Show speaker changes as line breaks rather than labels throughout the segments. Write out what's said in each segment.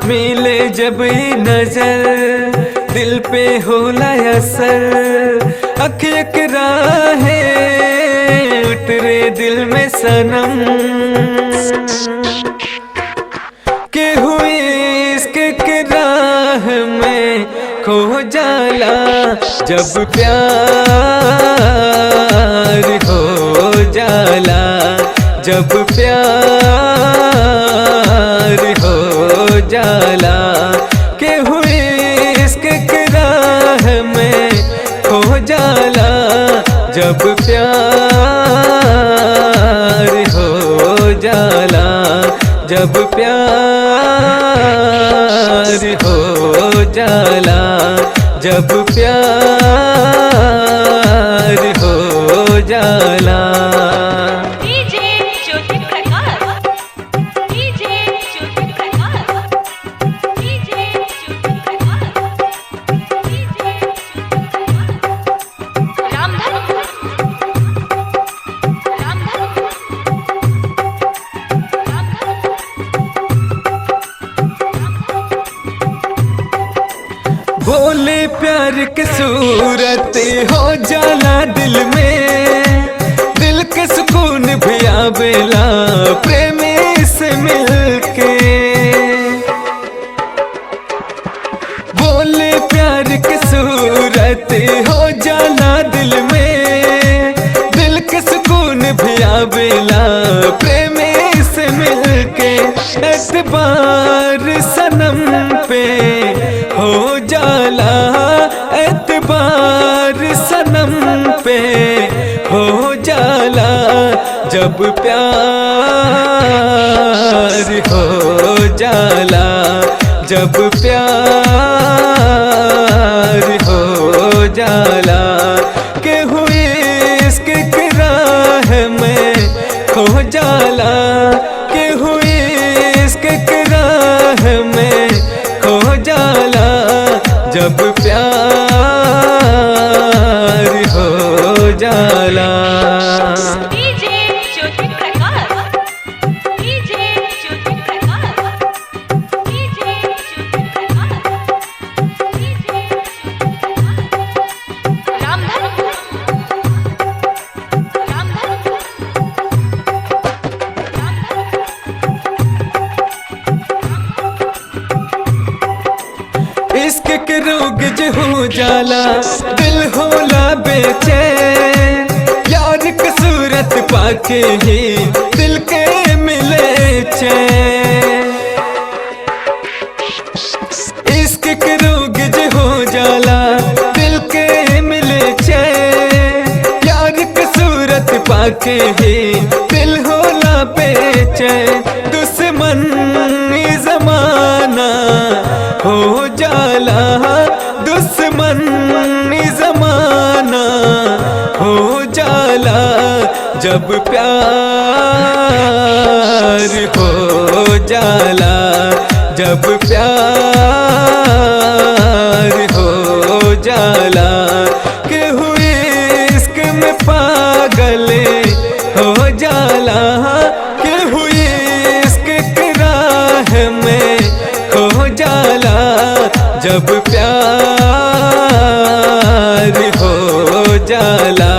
मिले जब ये नजर दिल पे होला असर, अख एक राहे उतरे दिल में सनम के हुई इसके राह में खो जाला जब प्यार हो जाला, जब प्यार हो जाला के हुई इसके राह में खो जाला जब प्यार हो जाला, जब प्यार हो जाला, जब प्यार हो जाला। बोले प्यार की सूरत हो जाला दिल में, दिल के सुकून भी आवेला प्रेमी से मिलके। बोले प्यार की सूरत हो जाला दिल में, दिल के सुकून भी आवेला प्रेमी से मिलके। एतबार सनम पे हो जाला, एतबार सनम पे हो जाला जब प्यार हो जाला, जब प्यार हो जाला के हुई इसके राह में खो जाला, के हुई इसके राह में खो जाला जब प्यार हो जाला। इश्क के रोग जो हो जाला दिल होला बेचैन, यार की सूरत पाके ही दिल के मिले चैन। इश्क के रोग जो हो जाला दिल के मिले चैन, यार की सूरत पाके ही दिल होला बेचैन। दुश्मन ज़माना हो जाला, दुश्मन ज़माना हो जाला जब प्यार हो जाला, जब प्यार हो जाला के हुई इश्क में पागल हो जाला, के हुई इश्क की राह में खो जाला जब प्यार हो जाला,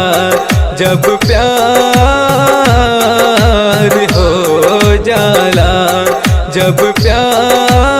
जब प्यार हो जाला, जब प्यार